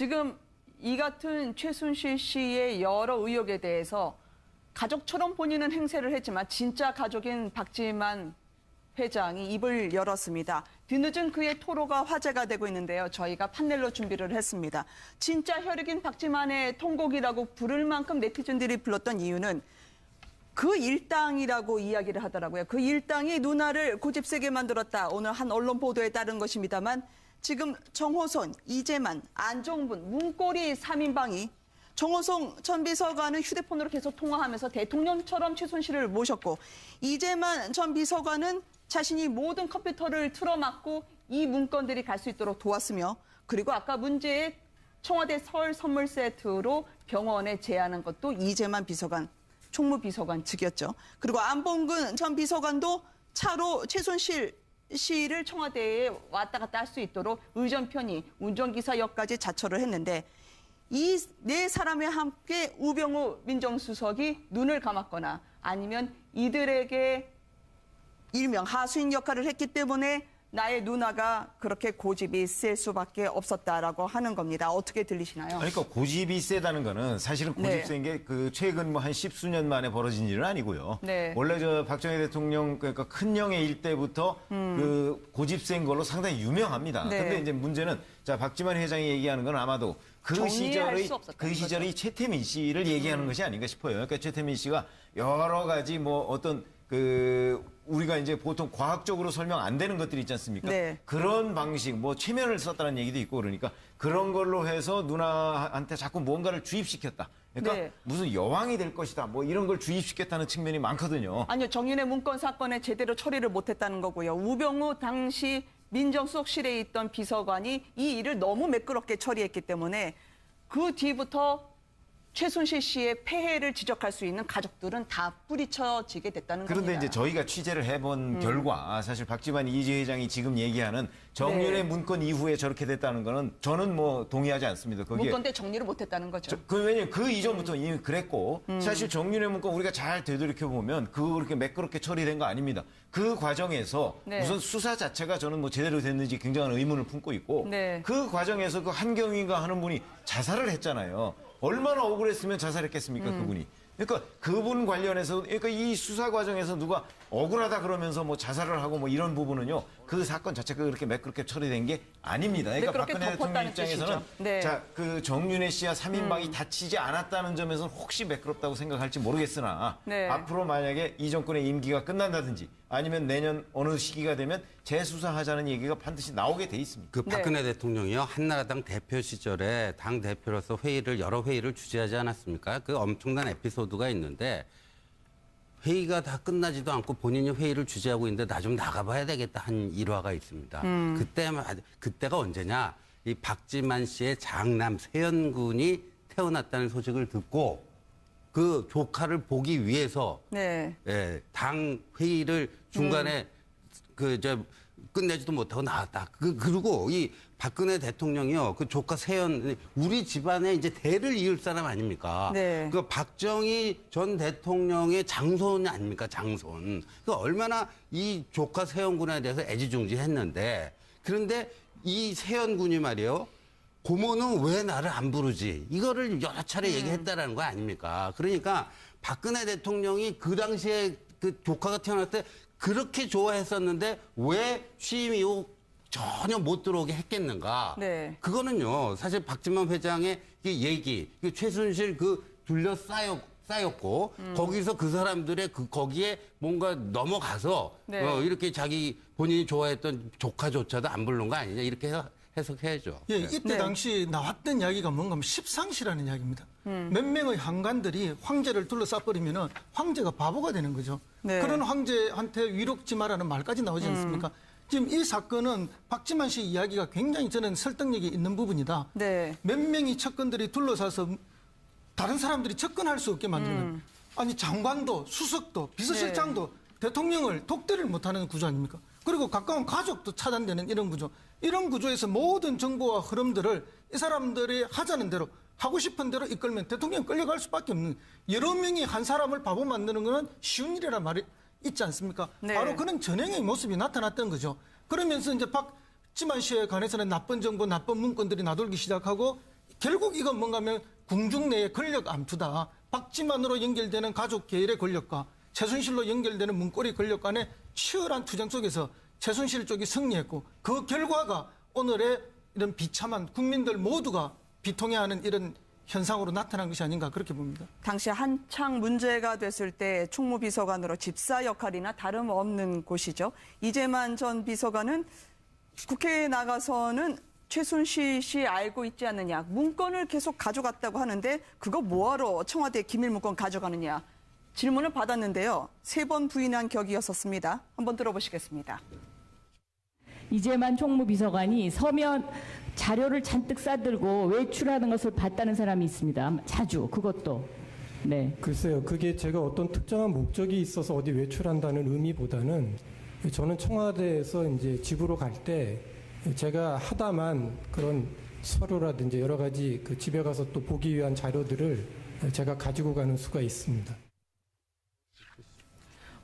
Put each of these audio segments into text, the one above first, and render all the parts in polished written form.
지금 이 같은 최순실 씨의 여러 의혹에 대해서 가족처럼 본인은 행세를 했지만 진짜 가족인 박지만 회장이 입을 열었습니다. 뒤늦은 그의 토로가 화제가 되고 있는데요. 저희가 판넬로 준비를 했습니다. 진짜 혈육인 박지만의 통곡이라고 부를 만큼 네티즌들이 불렀던 이유는 그 일당이라고 이야기를 하더라고요. 그 일당이 누나를 고집세게 만들었다. 오늘 한 언론 보도에 따른 것입니다만 지금 정호선, 이재만, 안종분, 문고리 3인방이 정호성 전 비서관은 휴대폰으로 계속 통화하면서 대통령처럼 최순실을 모셨고 이재만 전 비서관은 자신이 모든 컴퓨터를 틀어막고 이 문건들이 갈 수 있도록 도왔으며 그리고 아까 문제의 청와대 설 선물 세트로 병원에 제안한 것도 이재만 비서관, 총무비서관 측이었죠. 그리고 안봉근 전 비서관도 차로 최순실 씨를 청와대에 왔다 갔다 할 수 있도록 의전 편의, 운전기사 역까지 자처를 했는데 이 네 사람에 함께 우병우 민정수석이 눈을 감았거나 아니면 이들에게 일명 하수인 역할을 했기 때문에 나의 누나가 그렇게 고집이 셀 수밖에 없었다라고 하는 겁니다. 어떻게 들리시나요? 그러니까 고집이 세다는 거는 사실은 고집 네. 센 게 그 최근 뭐 한 10수년 만에 벌어진 일은 아니고요. 네. 원래 저 박정희 대통령 그러니까 큰형의 일때부터 그 고집 센 걸로 상당히 유명합니다. 네. 근데 이제 문제는 자 박지만 회장이 얘기하는 건 아마도 그 시절의 최태민 씨를 얘기하는 것이 아닌가 싶어요. 그러니까 최태민 씨가 여러 가지 뭐 어떤 우리가 이제 보통 과학적으로 설명 안 되는 것들이 있지 않습니까? 네. 그런 방식, 뭐 최면을 썼다는 얘기도 있고 그러니까 그런 걸로 해서 누나한테 자꾸 뭔가를 주입시켰다. 그러니까 네. 무슨 여왕이 될 것이다. 뭐 이런 걸 주입시켰다는 측면이 많거든요. 아니요, 정윤회 문건 사건에 제대로 처리를 못했다는 거고요. 우병우 당시 민정수석실에 있던 비서관이 이 일을 너무 매끄럽게 처리했기 때문에 그 뒤부터 최순실 씨의 폐해를 지적할 수 있는 가족들은 다 뿌리쳐지게 됐다는 겁니다. 그런데 이제 저희가 취재를 해본 결과 사실 박지만 이재 회장이 지금 얘기하는 정윤회 네. 문건 이후에 저렇게 됐다는 거는 저는 뭐 동의하지 않습니다. 거기에 문건 때 정리를 못했다는 거죠. 왜냐면 그 이전부터 이미 그랬고 사실 정윤회 문건 우리가 잘 되돌이켜 보면 그렇게 매끄럽게 처리된 거 아닙니다. 그 과정에서 네. 우선 수사 자체가 저는 뭐 제대로 됐는지 굉장한 의문을 품고 있고 네. 그 과정에서 그 한경위인가 하는 분이 자살을 했잖아요. 얼마나 억울했으면 자살했겠습니까, 그분이. 그러니까 그분 관련해서, 그러니까 이 수사 과정에서 누가 억울하다 그러면서 뭐 자살을 하고 뭐 이런 부분은요, 그 사건 자체가 그렇게 매끄럽게 처리된 게 아닙니다. 그러니까 박근혜 대통령 입장에서는 네. 자, 그 정윤회 씨와 3인방이 다치지 않았다는 점에서는 혹시 매끄럽다고 생각할지 모르겠으나 네. 앞으로 만약에 이 정권의 임기가 끝난다든지 아니면 내년 어느 시기가 되면 재수사하자는 얘기가 반드시 나오게 돼 있습니다. 그 박근혜 대통령이요, 한나라당 대표 시절에 당 대표로서 여러 회의를 주재하지 않았습니까? 그 엄청난 에피소드가 있는데 회의가 다 끝나지도 않고 본인이 회의를 주재하고 있는데 나 좀 나가봐야 되겠다 한 일화가 있습니다. 그때가 언제냐? 이 박지만 씨의 장남 세연군이 태어났다는 소식을 듣고 그 조카를 보기 위해서 네. 당 회의를 중간에 끝내지도 못하고 나왔다. 그리고 이 박근혜 대통령이요, 그 조카 세연, 우리 집안에 이제 대를 이을 사람 아닙니까? 네. 그 박정희 전 대통령의 장손 아닙니까? 장손. 그 얼마나 이 조카 세연군에 대해서 애지중지했는데, 그런데 이 세연군이 말이에요, 고모는 왜 나를 안 부르지? 이거를 여러 차례 얘기했다라는 거 아닙니까? 그러니까 박근혜 대통령이 그 당시에 그 조카가 태어날 때 그렇게 좋아했었는데 왜 취임 이후 전혀 못 들어오게 했겠는가? 네. 그거는요, 사실 박지만 회장의 얘기, 최순실 쌓였고, 거기서 그 사람들의 거기에 뭔가 넘어가서, 네. 이렇게 본인이 좋아했던 조카조차도 안 부른 거 아니냐, 이렇게 해석해야죠. 예, 이때 네. 당시 나왔던 이야기가 뭔가 하면 십상시라는 이야기입니다. 몇 명의 한관들이 황제를 둘러싸버리면 황제가 바보가 되는 거죠. 네. 그런 황제한테 위롭지 마라는 말까지 나오지 않습니까? 지금 이 사건은 박지만 씨 이야기가 굉장히 저는 설득력이 있는 부분이다. 네. 몇 명의 측근들이 둘러싸서 다른 사람들이 접근할 수 없게 만드는 아니 장관도 수석도 비서실장도 대통령을 독대를 못하는 구조 아닙니까? 그리고 가까운 가족도 차단되는 이런 구조. 이런 구조에서 모든 정보와 흐름들을 이 사람들이 하자는 대로 하고 싶은 대로 이끌면 대통령이 끌려갈 수밖에 없는 여러 명이 한 사람을 바보 만드는 것은 쉬운 일이란 말이 있지 않습니까? 네. 바로 그런 전형의 모습이 나타났던 거죠. 그러면서 이제 박지만 씨에 관해서는 나쁜 정보, 나쁜 문건들이 나돌기 시작하고 결국 이건 뭔가 하면 궁중 내의 권력 암투다. 박지만으로 연결되는 가족 계열의 권력과 최순실로 연결되는 문고리 권력 간의 치열한 투쟁 속에서 최순실 쪽이 승리했고 그 결과가 오늘의 이런 비참한 국민들 모두가 비통해하는 이런 현상으로 나타난 것이 아닌가 그렇게 봅니다. 당시 한창 문제가 됐을 때 총무비서관으로 집사 역할이나 다름없는 곳이죠. 이재만 전 비서관은 국회에 나가서는 최순실 씨 알고 있지 않느냐. 문건을 계속 가져갔다고 하는데 그거 뭐하러 청와대 기밀 문건 가져가느냐. 질문을 받았는데요. 3번 부인한 격이었었습니다. 한번 들어보시겠습니다. 이재만 총무비서관이 서면 자료를 잔뜩 싸들고 외출하는 것을 봤다는 사람이 있습니다. 자주 그것도. 네. 글쎄요. 그게 제가 어떤 특정한 목적이 있어서 어디 외출한다는 의미보다는 저는 청와대에서 이제 집으로 갈 때 제가 하다만 그런 서류라든지 여러 가지 그 집에 가서 또 보기 위한 자료들을 제가 가지고 가는 수가 있습니다.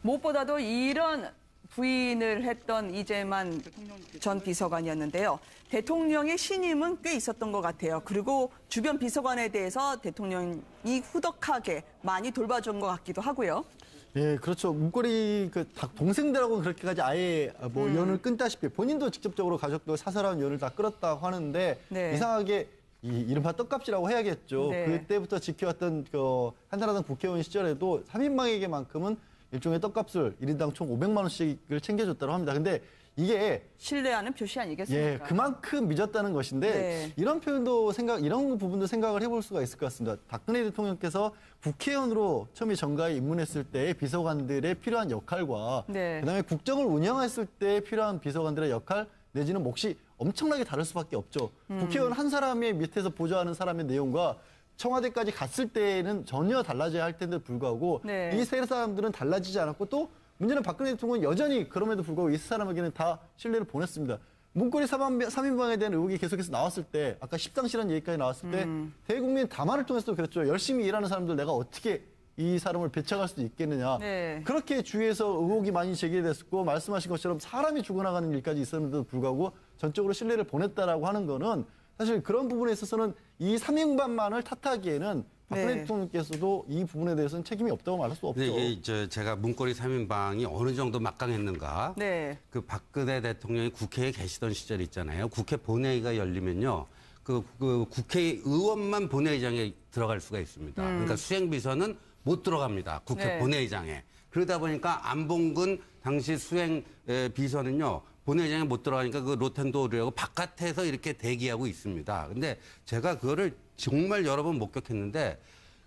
무엇보다도 이런 부인을 했던 이재만 전 비서관이었는데요. 대통령의 신임은 꽤 있었던 것 같아요. 그리고 주변 비서관에 대해서 대통령이 후덕하게 많이 돌봐준 것 같기도 하고요. 예, 그렇죠. 문고리 동생들하고는 그렇게까지 아예 뭐 연을 끊다시피 본인도 직접적으로 가족도 사설한 연을 다 끌었다고 하는데 네. 이상하게 이른바 떡값이라고 해야겠죠. 네. 그때부터 지켜왔던 한나라당 국회의원 시절에도 3인방에게만큼은 일종의 떡값을 1인당 총 500만 원씩을 챙겨줬다고 합니다. 근데 이게 신뢰하는 표시 아니겠습니까? 예, 그만큼 믿었다는 것인데 네. 이런 이런 부분도 생각을 해볼 수가 있을 것 같습니다. 박근혜 대통령께서 국회의원으로 처음에 정가에 입문했을 때 비서관들의 필요한 역할과 네. 그다음에 국정을 운영했을 때 필요한 비서관들의 역할 내지는 몫이 엄청나게 다를 수밖에 없죠. 국회의원 한 사람의 밑에서 보좌하는 사람의 내용과 청와대까지 갔을 때는 전혀 달라져야 할 텐데 불구하고 네. 이 세 사람들은 달라지지 않았고 또 문제는 박근혜 대통령은 여전히 그럼에도 불구하고 이 세 사람에게는 다 신뢰를 보냈습니다. 문고리 3인방에 대한 의혹이 계속해서 나왔을 때 아까 십상시라는 얘기까지 나왔을 때 대국민 담화를 통해서도 그랬죠. 열심히 일하는 사람들 내가 어떻게 이 사람을 배척할 수 있겠느냐. 네. 그렇게 주위에서 의혹이 많이 제기됐었고 말씀하신 것처럼 사람이 죽어나가는 일까지 있었는데도 불구하고 전적으로 신뢰를 보냈다라고 하는 거는 사실 그런 부분에 있어서는 이 3인방만을 탓하기에는 박근혜 네. 대통령께서도 이 부분에 대해서는 책임이 없다고 말할 수 없죠. 근데 이게 제가 문고리 3인방이 어느 정도 막강했는가. 네. 그 박근혜 대통령이 국회에 계시던 시절 있잖아요. 국회 본회의가 열리면요. 그 국회의원만 본회의장에 들어갈 수가 있습니다. 그러니까 수행비서는 못 들어갑니다. 국회 네. 본회의장에. 그러다 보니까 안봉근 당시 수행 비서는요. 본회의장에 못 들어가니까 그 로텐도르하고 바깥에서 이렇게 대기하고 있습니다. 근데 제가 그거를 정말 여러 번 목격했는데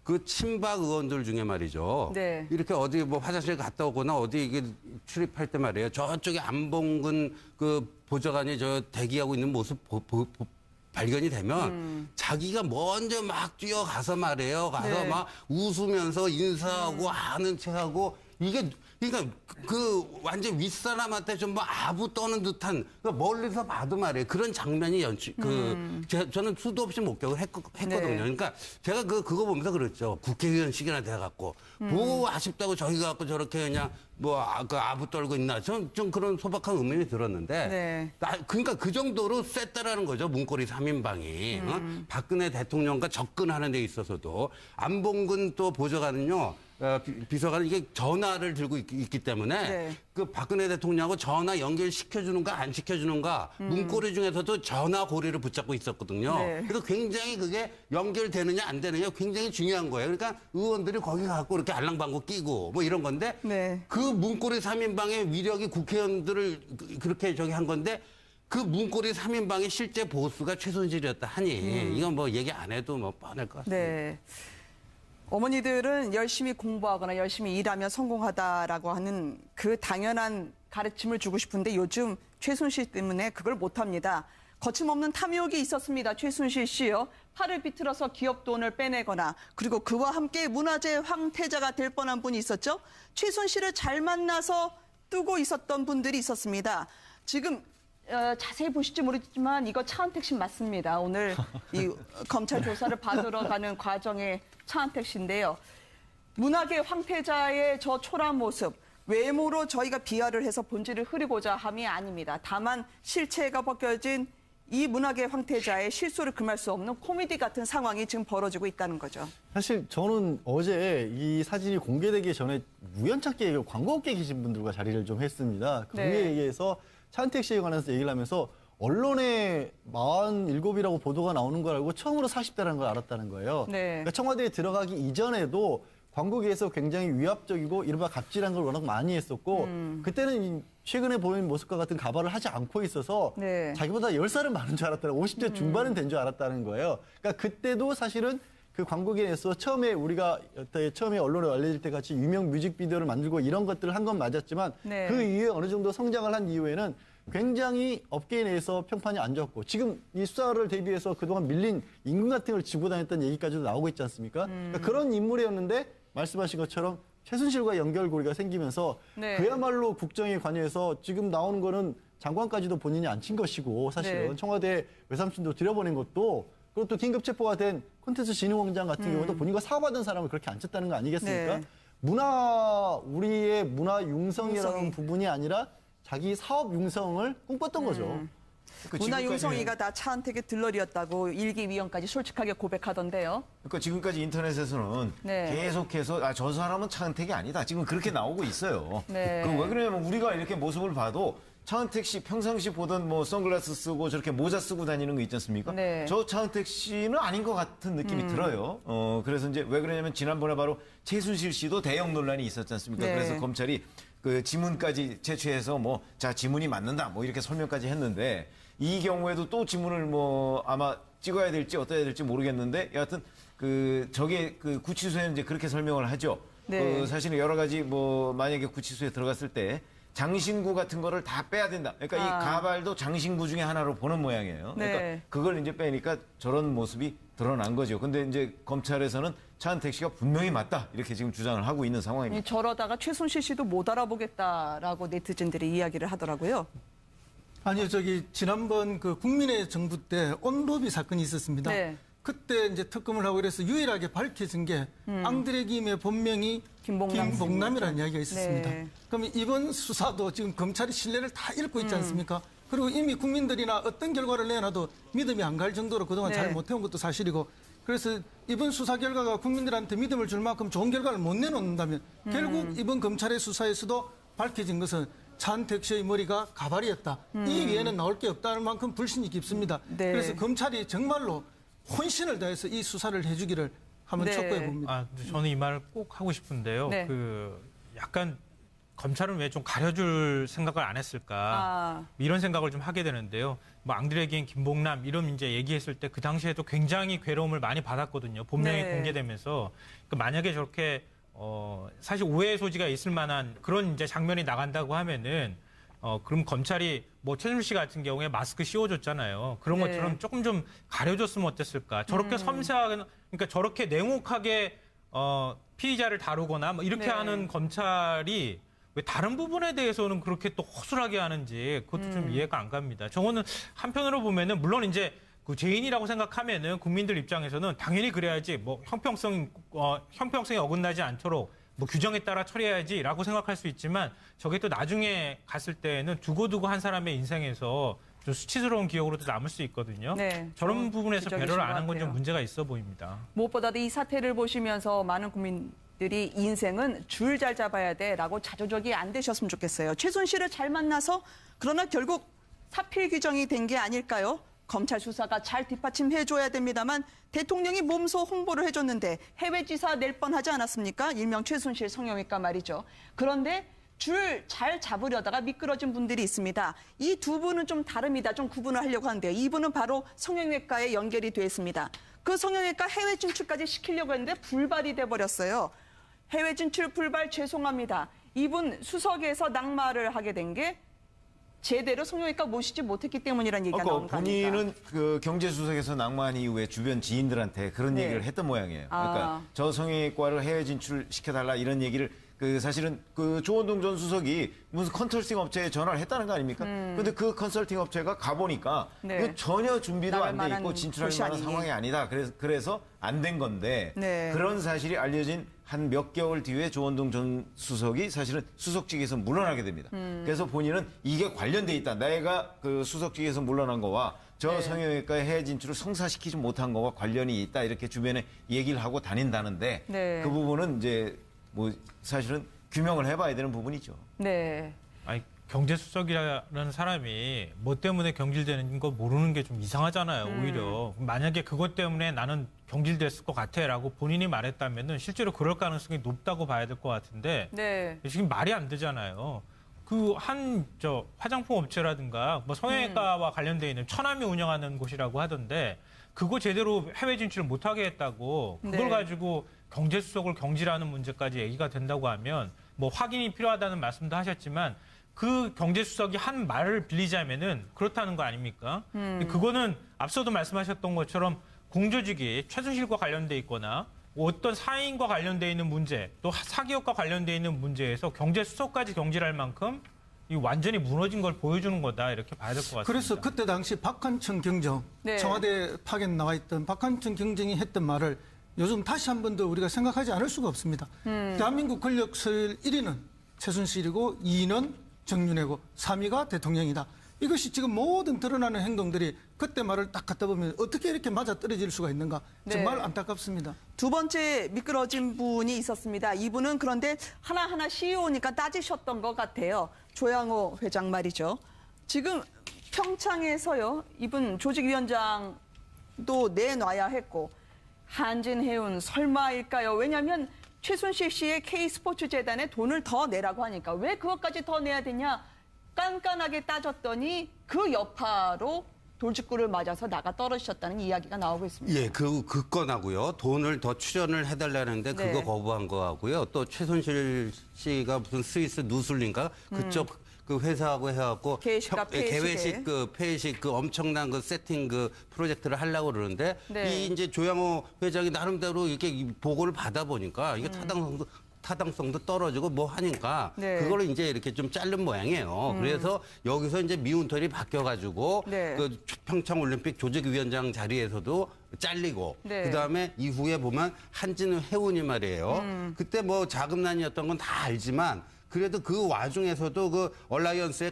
그 친박 의원들 중에 말이죠. 네. 이렇게 어디 뭐 화장실 갔다 오거나 어디 이게 출입할 때 말이에요. 저쪽에 안봉근 그 보좌관이 저 대기하고 있는 모습 발견이 되면 자기가 먼저 막 뛰어가서 말이에요. 가서 네. 막 웃으면서 인사하고 아는 척하고 이게 그러니까 그 완전 윗사람한테 좀 뭐 아부 떠는 듯한 그러니까 멀리서 봐도 말이에요. 그런 장면이 저는 수도 없이 목격을 했거든요. 네. 그러니까 제가 그거 보면서 그랬죠. 국회의원식이나 돼갖고 뭐 아쉽다고 저기 갖고 저렇게 그냥 뭐 그 아부 떨고 있나 좀 그런 소박한 의문이 들었는데 네. 그러니까 그 정도로 셌다라는 거죠. 문고리 3인방이 박근혜 대통령과 접근하는 데 있어서도 안봉근 또 보좌관은요. 비서관은 이게 전화를 들고 있기 때문에 네. 그 박근혜 대통령하고 전화 연결시켜주는가 안 시켜주는가 문고리 중에서도 전화 고리를 붙잡고 있었거든요. 네. 그래서 굉장히 그게 연결되느냐 안 되느냐 굉장히 중요한 거예요. 그러니까 의원들이 거기 가고 이렇게 알랑방구 끼고 뭐 이런 건데 네. 그 문고리 3인방의 위력이 국회의원들을 그렇게 한 건데 그 문고리 3인방의 실제 보수가 최순실이었다 하니 이건 뭐 얘기 안 해도 뭐 뻔할 것 같습니다. 네. 어머니들은 열심히 공부하거나 열심히 일하면 성공하다라고 하는 그 당연한 가르침을 주고 싶은데 요즘 최순실 때문에 그걸 못합니다. 거침없는 탐욕이 있었습니다. 최순실 씨요. 팔을 비틀어서 기업 돈을 빼내거나 그리고 그와 함께 문화재 황태자가 될 뻔한 분이 있었죠. 최순실을 잘 만나서 뜨고 있었던 분들이 있었습니다. 지금 자세히 보실지 모르겠지만 이거 차은택 씨 맞습니다. 오늘 이 검찰 조사를 받으러 가는 과정의 차은택 씨인데요. 문학의 황태자의 저 초라한 모습, 외모로 저희가 비하를 해서 본질을 흐리고자 함이 아닙니다. 다만 실체가 벗겨진 이 문학의 황태자의 실소를 금할 수 없는 코미디 같은 상황이 지금 벌어지고 있다는 거죠. 사실 저는 어제 이 사진이 공개되기 전에 우연찮게 광고업계에 계신 분들과 자리를 좀 했습니다. 그 네. 얘기에서 차은택 씨에 관해서 얘기를 하면서 언론에 47이라고 보도가 나오는 걸 알고 처음으로 40대라는 걸 알았다는 거예요. 네. 그러니까 청와대에 들어가기 이전에도 광고계에서 굉장히 위압적이고 이른바 갑질한 걸 워낙 많이 했었고 그때는 최근에 보인 모습과 같은 가발을 하지 않고 있어서 네. 자기보다 10살은 많은 줄 알았다는 50대 중반은 된 줄 알았다는 거예요. 그러니까 그때도 사실은 그 광고계에서 처음에 우리가 처음에 언론에 알려질 때 같이 유명 뮤직비디오를 만들고 이런 것들을 한 건 맞았지만 네. 그 이후에 어느 정도 성장을 한 이후에는 굉장히 업계 내에서 평판이 안 좋았고 지금 이 수사를 대비해서 그동안 밀린 임금 같은 걸 지고 다녔다는 얘기까지도 나오고 있지 않습니까? 그러니까 그런 인물이었는데 말씀하신 것처럼 최순실과 연결고리가 생기면서 네. 그야말로 국정에 관여해서 지금 나오는 거는 장관까지도 본인이 안 친 것이고 사실은 네. 청와대 외삼촌도 들여보낸 것도 그것도 긴급 체포가 된 콘텐츠 진흥원장 같은 경우도 본인과 사과받은 사람을 그렇게 안 쳤다는 거 아니겠습니까? 네. 우리의 문화 융성이라는 융성이. 부분이 아니라 자기 사업 융성을 꿈꿨던 거죠. 그 문화 지금까지는- 융성이가 다 차은택의 들러리였다고 일기위원까지 솔직하게 고백하던데요. 그러니까 지금까지 인터넷에서는 네. 계속해서 저 사람은 차은택이 아니다. 지금 그렇게 나오고 있어요. 네. 왜 그러냐면 우리가 이렇게 모습을 봐도 차은택 씨 평상시 보던 뭐 선글라스 쓰고 저렇게 모자 쓰고 다니는 거 있지 않습니까? 네. 저 차은택 씨는 아닌 것 같은 느낌이 들어요. 그래서 이제 왜 그러냐면 지난번에 바로 최순실 씨도 대형 논란이 있었지 않습니까? 네. 그래서 검찰이 그 지문까지 채취해서 뭐 자 지문이 맞는다 뭐 이렇게 설명까지 했는데 이 경우에도 또 지문을 뭐 아마 찍어야 될지 어떠해야 될지 모르겠는데 여하튼 그 저게 그 구치소에는 이제 그렇게 설명을 하죠. 네. 그 사실은 여러 가지 뭐 만약에 구치소에 들어갔을 때 장신구 같은 거를 다 빼야 된다. 그러니까 이 가발도 장신구 중에 하나로 보는 모양이에요. 그러니까 네. 그걸 이제 빼니까 저런 모습이 드러난 거죠. 근데 이제 검찰에서는 차은택 씨가 분명히 맞다. 이렇게 지금 주장을 하고 있는 상황입니다. 저러다가 최순실 씨도 못 알아보겠다라고 네티즌들이 이야기를 하더라고요. 아니요, 지난번 그 국민의 정부 때 온로비 사건이 있었습니다. 네. 그때 이제 특검을 하고 그래서 유일하게 밝혀진 게 앙드레 김의 본명이 김봉남이라는 이야기가 있었습니다. 네. 그러면 이번 수사도 지금 검찰이 신뢰를 다 잃고 있지 않습니까? 그리고 이미 국민들이나 어떤 결과를 내놔도 믿음이 안 갈 정도로 그동안 네. 잘 못해온 것도 사실이고 그래서 이번 수사 결과가 국민들한테 믿음을 줄 만큼 좋은 결과를 못 내놓는다면 결국 이번 검찰의 수사에서도 밝혀진 것은 차은택 씨의 머리가 가발이었다. 이 위에는 나올 게 없다는 만큼 불신이 깊습니다. 네. 그래서 검찰이 정말로 혼신을 다해서 이 수사를 해주기를 한번 네. 촉구해 봅니다. 아, 저는 이 말을 꼭 하고 싶은데요. 네. 그 약간 검찰은 왜 좀 가려줄 생각을 안 했을까 이런 생각을 좀 하게 되는데요. 뭐 앙드레긴, 김봉남 이런 이제 얘기했을 때 그 당시에도 굉장히 괴로움을 많이 받았거든요. 본명이 네. 공개되면서 그러니까 만약에 저렇게 사실 오해의 소지가 있을 만한 그런 이제 장면이 나간다고 하면은 그럼 검찰이 뭐 최순실 씨 같은 경우에 마스크 씌워줬잖아요. 그런 네. 것처럼 조금 좀 가려줬으면 어땠을까. 저렇게 섬세하게 그러니까 저렇게 냉혹하게 피의자를 다루거나 뭐 이렇게 네. 하는 검찰이 왜 다른 부분에 대해서는 그렇게 또 허술하게 하는지 그것도 좀 이해가 안 갑니다. 저거는 한편으로 보면은 물론 이제 그 죄인이라고 생각하면은 국민들 입장에서는 당연히 그래야지 뭐 형평성이 어긋나지 않도록 뭐 규정에 따라 처리해야지라고 생각할 수 있지만 저게 또 나중에 갔을 때는 두고두고 한 사람의 인생에서 좀 수치스러운 기억으로도 남을 수 있거든요. 네, 저런 부분에서 지적이신 배려를 것 안 한 건 좀 같아요. 문제가 있어 보입니다. 무엇보다도 이 사태를 보시면서 많은 국민들이 인생은 줄 잘 잡아야 돼라고 자조적이 안 되셨으면 좋겠어요. 최순실을 잘 만나서 그러나 결국 사필 규정이 된 게 아닐까요? 검찰 수사가 잘 뒷받침해줘야 됩니다만 대통령이 몸소 홍보를 해줬는데 해외 지사 낼 뻔하지 않았습니까? 일명 최순실 성형외과 말이죠. 그런데 줄 잘 잡으려다가 미끄러진 분들이 있습니다. 이 두 분은 좀 다릅니다. 좀 구분을 하려고 하는데요. 이분은 바로 성형외과에 연결이 돼 있습니다. 그 성형외과 해외 진출까지 시키려고 했는데 불발이 돼버렸어요. 해외 진출 불발 죄송합니다. 이분 수석에서 낙마를 하게 된 게 제대로 성형외과 모시지 못했기 때문이라는 얘기가 나온 거 아닙니까? 본인은 그 경제수석에서 낙마한 이후에 주변 지인들한테 그런 네. 얘기를 했던 모양이에요. 그러니까 아. 저 성형외과를 해외 진출시켜달라 이런 얘기를 그 사실은 그 조원동 전 수석이 무슨 컨설팅 업체에 전화를 했다는 거 아닙니까? 근데 그 컨설팅 업체가 가보니까 네. 그 전혀 준비도 나갈 안 돼 있고 만한 진출할 곳이 만한 아니니. 상황이 아니다. 그래서 안 된 건데 네. 그런 사실이 알려진 한 몇 개월 뒤에 조원동 전 수석이 사실은 수석직에서 물러나게 됩니다. 그래서 본인은 이게 관련돼 있다. 내가 그 수석직에서 물러난 거와 저 네. 성형외과의 해외 진출을 성사시키지 못한 거와 관련이 있다 이렇게 주변에 얘기를 하고 다닌다는데 네. 그 부분은 이제 뭐 사실은 규명을 해봐야 되는 부분이죠. 네. 아니, 경제수석이라는 사람이 뭐 때문에 경질되는 거 모르는 게 좀 이상하잖아요, 오히려. 만약에 그것 때문에 나는 경질됐을 것 같아라고 본인이 말했다면은 실제로 그럴 가능성이 높다고 봐야 될 것 같은데 네. 지금 말이 안 되잖아요. 그 화장품 업체라든가 뭐 성형외과와 관련돼 있는 처남이 운영하는 곳이라고 하던데 그거 제대로 해외 진출을 못하게 했다고 그걸 네. 가지고 경제수석을 경질하는 문제까지 얘기가 된다고 하면 뭐 확인이 필요하다는 말씀도 하셨지만 그 경제수석이 한 말을 빌리자면은 그렇다는 거 아닙니까? 근데 그거는 앞서도 말씀하셨던 것처럼 공조직이 최순실과 관련돼 있거나 어떤 사인과 관련돼 있는 문제, 또 사기업과 관련돼 있는 문제에서 경제수석까지 경질할 만큼 이 완전히 무너진 걸 보여주는 거다 이렇게 봐야 될 것 같습니다. 그래서 그때 당시 박한청 경정, 네. 청와대 파견 나와 있던 박한청 경정이 했던 말을 요즘 다시 한 번 더 우리가 생각하지 않을 수가 없습니다. 대한민국 권력 서열 1위는 최순실이고 2위는 정윤회고 3위가 대통령이다. 이것이 지금 모든 드러나는 행동들이 그때 말을 딱 갖다 보면 어떻게 이렇게 맞아떨어질 수가 있는가 정말 네. 안타깝습니다. 두 번째 미끄러진 분이 있었습니다. 이분은 그런데 하나하나 CEO니까 따지셨던 것 같아요. 조양호 회장 말이죠. 지금 평창에서요. 이분 조직위원장도 내놔야 했고 한진해운 설마일까요? 왜냐하면 최순실 씨의 K스포츠재단에 돈을 더 내라고 하니까 왜 그것까지 더 내야 되냐? 깐깐하게 따졌더니 그 여파로 돌직구를 맞아서 나가 떨어지셨다는 이야기가 나오고 있습니다. 예, 그 건하고요. 돈을 더 출연을 해달라는데 네. 그거 거부한 거하고요. 또 최순실 씨가 무슨 스위스 누슬린가 그쪽 그 회사하고 해갖고 개회식과 개회식 그 폐회식 그 엄청난 그 세팅 그 프로젝트를 하려고 그러는데 네. 이 이제 조양호 회장이 나름대로 이렇게 이 보고를 받아 보니까 이게 타당성도 떨어지고 뭐 하니까 네. 그거를 이제 이렇게 좀 자른 모양이에요. 그래서 여기서 이제 미운털이 바뀌어가지고 네. 그 평창 올림픽 조직위원장 자리에서도 잘리고 네. 그다음에 이후에 보면 한진우 해운이 말이에요. 그때 뭐 자금난이었던 건 다 알지만 그래도 그 와중에서도 그 얼라이언스의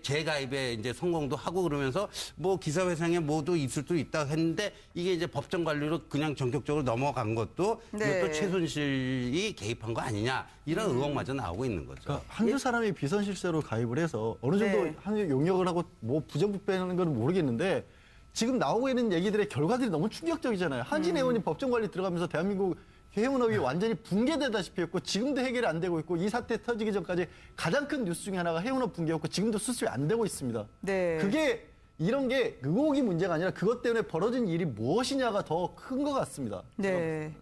재가입에 이제 성공도 하고 그러면서 뭐 기사회생에 뭐도 있을 수 있다 했는데 이게 이제 법정 관리로 그냥 전격적으로 넘어간 것도 네. 이것도 최순실이 개입한 거 아니냐 이런 의혹마저 나오고 있는 거죠. 그러니까 한두 사람이 비선실세로 가입을 해서 어느 정도 네. 한 용역을 하고 뭐 부정부패하는 건 모르겠는데 지금 나오고 있는 얘기들의 결과들이 너무 충격적이잖아요. 한진해운이 법정 관리 들어가면서 대한민국 해운업이 완전히 붕괴되다시피 했고 지금도 해결이 안 되고 있고 이 사태 터지기 전까지 가장 큰 뉴스 중에 하나가 해운업 붕괴였고 지금도 수습이 안 되고 있습니다. 네. 그게 이런 게 의혹이 문제가 아니라 그것 때문에 벌어진 일이 무엇이냐가 더 큰 것 같습니다. 네.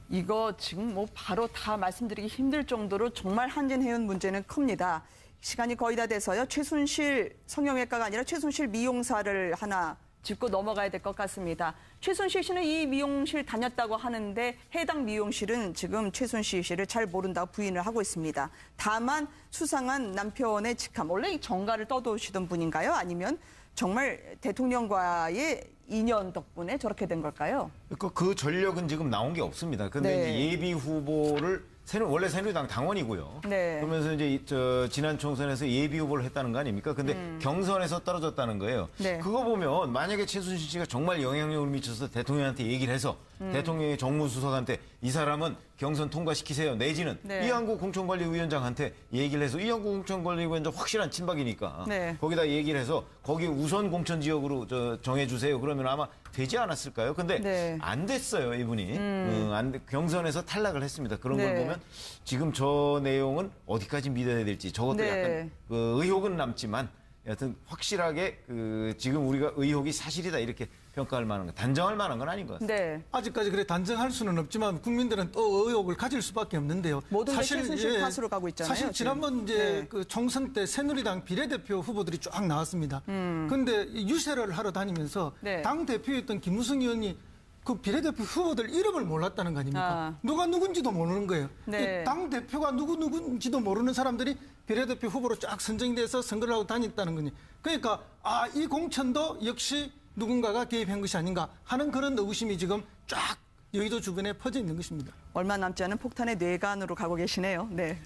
이거 지금 뭐 바로 다 말씀드리기 힘들 정도로 정말 한진해운 문제는 큽니다. 시간이 거의 다 돼서요. 최순실 성형외과가 아니라 최순실 미용사를 하나 짚고 넘어가야 될 것 같습니다. 최순실 씨는 이 미용실 다녔다고 하는데 해당 미용실은 지금 최순실 씨를 잘 모른다고 부인을 하고 있습니다. 다만 수상한 남편의 직함, 원래 이 정가를 떠도시던 분인가요? 아니면 정말 대통령과의 인연 덕분에 저렇게 된 걸까요? 그 전력은 지금 나온 게 없습니다. 근데 네. 이제 예비 후보를 원래 새누리당 당원이고요. 네. 그러면서 이제 지난 총선에서 예비 후보를 했다는 거 아닙니까? 근데 경선에서 떨어졌다는 거예요. 네. 그거 보면 만약에 최순실 씨가 정말 영향력을 미쳐서 대통령한테 얘기를 해서 대통령이 정무수석한테 이 사람은 경선 통과시키세요. 내지는 네. 이한구 공천관리위원장한테 얘기를 해서 이한구 공천관리위원장 확실한 친박이니까 네. 거기다 얘기를 해서 거기 우선 공천 지역으로 정해주세요. 그러면 아마 되지 않았을까요? 근데 네. 안 됐어요, 이분이. 경선에서 탈락을 했습니다. 그런 네. 걸 보면 지금 저 내용은 어디까지 믿어야 될지 저것도 네. 약간 의혹은 남지만 여하튼 확실하게 지금 우리가 의혹이 사실이다 이렇게 평가할 만한 거, 단정할 만한 건 아닌 것 같습니다. 네. 아직까지 그래 단정할 수는 없지만 국민들은 또 의혹을 가질 수밖에 없는데요. 모든 게 최순실 탓으로 가고 있잖아요, 사실 지금. 지난번 이제 네. 그 총선 때 새누리당 비례대표 후보들이 쫙 나왔습니다. 그런데 유세를 하러 다니면서 네. 당 대표였던 김무성 의원이 그 비례대표 후보들 이름을 몰랐다는 거 아닙니까? 아. 누가 누군지도 모르는 거예요. 네. 당 대표가 누군지도 모르는 사람들이 비례대표 후보로 쫙 선정돼서 선거를 하고 다녔다는 거니. 그러니까 이 공천도 역시 누군가가 개입한 것이 아닌가 하는 그런 의구심이 지금 쫙 여의도 주변에 퍼져 있는 것입니다. 얼마 남지 않은 폭탄의 뇌관으로 가고 계시네요. 네.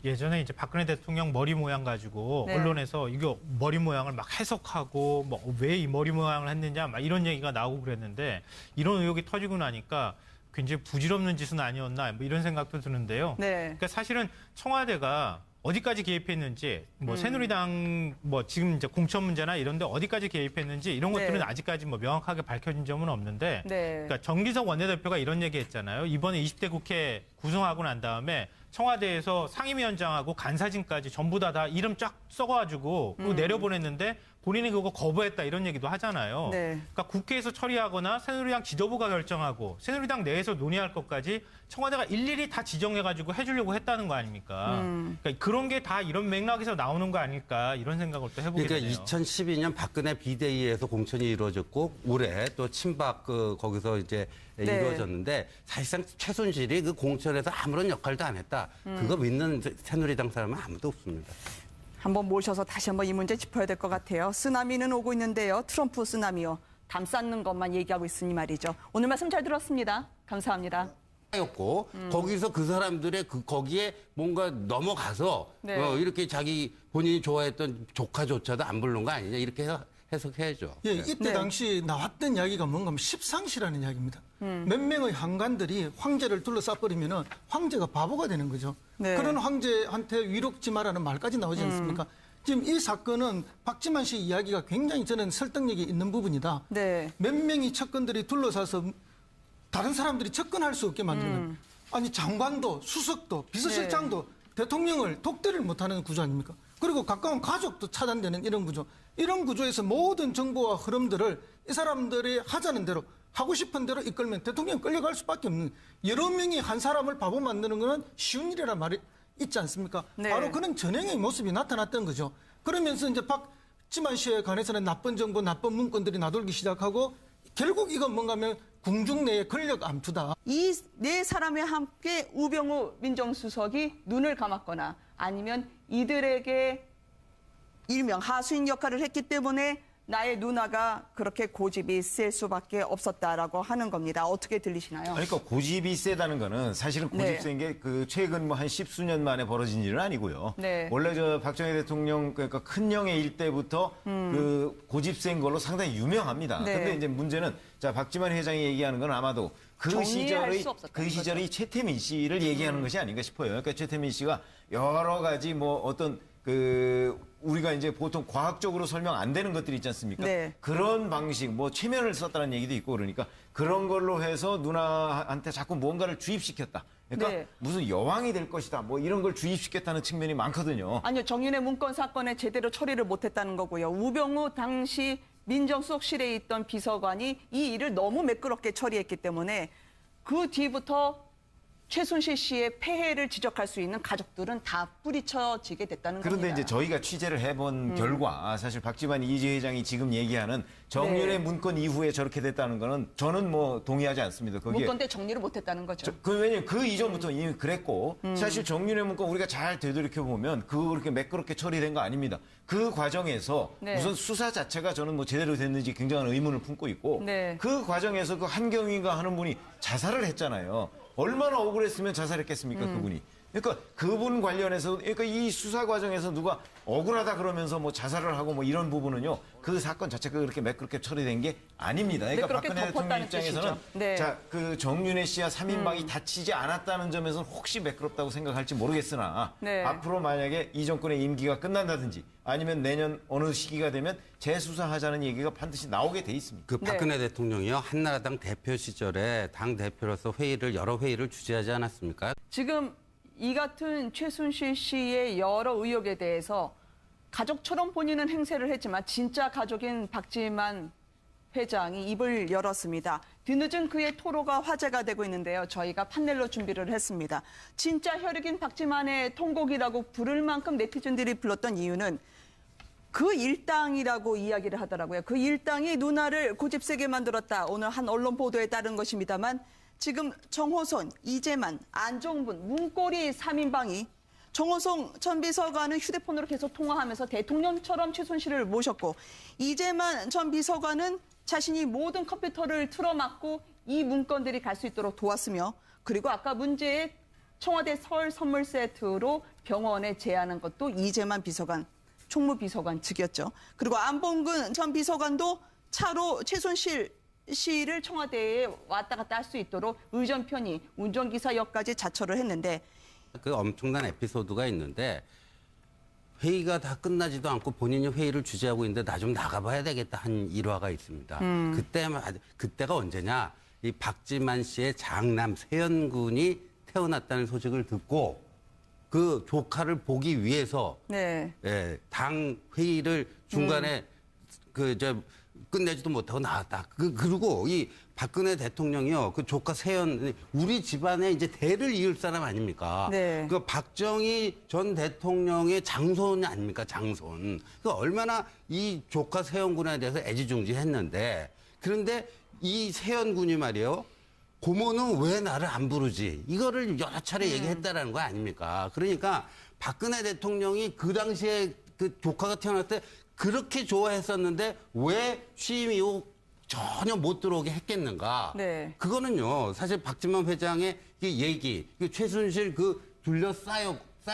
예전에 이제 박근혜 대통령 머리 모양 가지고 네. 언론에서 이거 머리 모양을 막 해석하고 뭐 왜 이 머리 모양을 했느냐 막 이런 얘기가 나오고 그랬는데 이런 의혹이 터지고 나니까 굉장히 부질없는 짓은 아니었나 뭐 이런 생각도 드는데요. 네. 그러니까 사실은 청와대가 어디까지 개입했는지 뭐 새누리당 뭐 지금 이제 공천 문제나 이런 데 어디까지 개입했는지 이런 것들은 네. 아직까지 뭐 명확하게 밝혀진 점은 없는데 네. 그러니까 정기석 원내대표가 이런 얘기 했잖아요. 이번에 20대 국회 구성하고 난 다음에 청와대에서 상임위원장하고 간사진까지 전부 다 이름 쫙 써가지고 그거 내려보냈는데 본인이 그거 거부했다 이런 얘기도 하잖아요. 네. 그러니까 국회에서 처리하거나 새누리당 지도부가 결정하고 새누리당 내에서 논의할 것까지 청와대가 일일이 다 지정해가지고 해주려고 했다는 거 아닙니까? 그러니까 그런 게 다 이런 맥락에서 나오는 거 아닐까 이런 생각을 또 해보게 그러니까 되네요. 2012년 박근혜 비대위에서 공천이 이루어졌고 올해 또 친박 거기서 이제 네. 이루어졌는데 사실상 최순실이 그 공천에서 아무런 역할도 안 했다. 그거 믿는 새누리당 사람은 아무도 없습니다. 한번 모셔서 다시 한번 이 문제 짚어야 될 것 같아요. 쓰나미는 오고 있는데요. 트럼프 쓰나미요. 담 쌓는 것만 얘기하고 있으니 말이죠. 오늘 말씀 잘 들었습니다. 감사합니다. 였고 거기서 그 사람들의 거기에 뭔가 넘어가서 네. 이렇게 자기 본인이 좋아했던 조카조차도 안 부른 거 아니냐 이렇게 해석해야죠. 예, 이때 네. 당시 나왔던 이야기가 뭔가 하면 십상시라는 이야기입니다. 몇 명의 황관들이 황제를 둘러싸버리면 황제가 바보가 되는 거죠. 네. 그런 황제한테 위롭지 마라는 말까지 나오지 않습니까? 지금 이 사건은 박지만 씨 이야기가 굉장히 저는 설득력이 있는 부분이다. 네. 몇 명의 측근들이 둘러싸서 다른 사람들이 접근할 수 없게 만드는 아니 장관도 수석도 비서실장도 대통령을 독대를 못하는 구조 아닙니까? 그리고 가까운 가족도 차단되는 이런 구조. 이런 구조에서 모든 정보와 흐름들을 이 사람들이 하자는 대로 하고 싶은 대로 이끌면 대통령 끌려갈 수밖에 없는 여러 명이 한 사람을 바보 만드는 것은 쉬운 일이란 말이 있지 않습니까? 네. 바로 그런 전형의 모습이 나타났던 거죠. 그러면서 이제 박지만 씨에 관해서는 나쁜 정보, 나쁜 문건들이 나돌기 시작하고 결국 이건 뭔가 하면 궁중 내의 권력 암투다. 이 네 사람이 함께 우병우 민정수석이 눈을 감았거나 아니면 이들에게 일명 하수인 역할을 했기 때문에 나의 누나가 그렇게 고집이 셀 수밖에 없었다라고 하는 겁니다. 어떻게 들리시나요? 아니, 그러니까 고집이 세다는 거는 사실은 고집 네. 센 게 그 최근 뭐 한 10수년 만에 벌어진 일은 아니고요. 네. 원래 저 박정희 대통령 그러니까 큰형의 일 때부터 그 고집 센 걸로 상당히 유명합니다. 네. 근데 이제 문제는 자 박지만 회장이 얘기하는 건 아마도 그 정리할 시절의 수 없었다는 그 시절의 거죠. 최태민 씨를 얘기하는 것이 아닌가 싶어요. 그러니까 최태민 씨가 여러 가지 뭐 어떤 그 우리가 이제 보통 과학적으로 설명 안 되는 것들이 있지 않습니까? 네. 그런 방식, 뭐 최면을 썼다는 얘기도 있고 그러니까 그런 걸로 해서 누나한테 자꾸 뭔가를 주입시켰다. 그러니까 네. 무슨 여왕이 될 것이다. 뭐 이런 걸 주입시켰다는 측면이 많거든요. 아니요, 정윤회 문건 사건에 제대로 처리를 못했다는 거고요. 우병우 당시 민정수석실에 있던 비서관이 이 일을 너무 매끄럽게 처리했기 때문에 그 뒤부터 최순실 씨의 폐해를 지적할 수 있는 가족들은 다 뿌리쳐지게 됐다는 그런데 겁니다. 이제 저희가 취재를 해본 결과 사실 박지만 이지 회장이 지금 얘기하는 정윤의 네. 문건 이후에 저렇게 됐다는 거는 저는 뭐 동의하지 않습니다. 거기에 문건 때 정리를 못했다는 거죠. 왜냐면 그 이전부터 이미 그랬고 사실 정윤의 문건 우리가 잘 되돌이켜 보면 그렇게 매끄럽게 처리된 거 아닙니다. 그 과정에서 네. 우선 수사 자체가 저는 뭐 제대로 됐는지 굉장한 의문을 품고 있고 네. 그 과정에서 그 한경위가 하는 분이 자살을 했잖아요. 얼마나 억울했으면 자살했겠습니까, 그분이. 그러니까 그분 관련해서 그러니까 이 수사 과정에서 누가 억울하다 그러면서 뭐 자살을 하고 뭐 이런 부분은요. 그 사건 자체가 그렇게 매끄럽게 처리된 게 아닙니다. 그러니까 매끄럽게 박근혜 대통령 덮었다는 입장에서는 뜻이죠. 네. 자, 그 정윤혜 씨와 3인방이 다치지 않았다는 점에서는 혹시 매끄럽다고 생각할지 모르겠으나 네. 앞으로 만약에 이 정권의 임기가 끝난다든지 아니면 내년 어느 시기가 되면 재수사하자는 얘기가 반드시 나오게 돼 있습니다. 그 박근혜 대통령이요 한나라당 대표 시절에 당 대표로서 여러 회의를 주재하지 않았습니까? 지금 이 같은 최순실 씨의 여러 의혹에 대해서 가족처럼 본인은 행세를 했지만 진짜 가족인 박지만 회장이 입을 열었습니다. 뒤늦은 그의 토로가 화제가 되고 있는데요. 저희가 판넬로 준비를 했습니다. 진짜 혈육인 박지만의 통곡이라고 부를 만큼 네티즌들이 불렀던 이유는 그 일당이라고 이야기를 하더라고요. 그 일당이 누나를 고집세게 만들었다. 오늘 한 언론 보도에 따른 것입니다만 지금 정호선, 이재만, 안종분, 문고리 3인방이 정호성 전 비서관은 휴대폰으로 계속 통화하면서 대통령처럼 최순실을 모셨고 이재만 전 비서관은 자신이 모든 컴퓨터를 틀어막고 이 문건들이 갈 수 있도록 도왔으며 그리고 아까 문제의 청와대 설 선물 세트로 병원에 제안한 것도 이재만 비서관, 총무비서관 측이었죠. 그리고 안봉근 전 비서관도 차로 최순실 씨를 청와대에 왔다 갔다 할 수 있도록 의전 편의, 운전기사 역까지 자처를 했는데 그 엄청난 에피소드가 있는데 회의가 다 끝나지도 않고 본인이 회의를 주재하고 있는데 나 좀 나가봐야 되겠다 한 일화가 있습니다. 그때가 언제냐? 이 박지만 씨의 장남 세연군이 태어났다는 소식을 듣고 그 조카를 보기 위해서 네. 예, 당 회의를 중간에 끝내지도 못하고 나왔다. 그리고 이 박근혜 대통령이요, 그 조카 세연, 우리 집안에 이제 대를 이을 사람 아닙니까? 네. 그 박정희 전 대통령의 장손 아닙니까? 장손. 그 얼마나 이 조카 세연군에 대해서 애지중지했는데, 그런데 이 세연군이 말이요, 고모는 왜 나를 안 부르지? 이거를 여러 차례 얘기했다라는 거 아닙니까? 그러니까 박근혜 대통령이 그 당시에 그 조카가 태어났을 때 그렇게 좋아했었는데 왜 취임 이후 전혀 못 들어오게 했겠는가? 네. 그거는요, 사실 박지만 회장의 그 얘기, 그 최순실 그 둘러싸여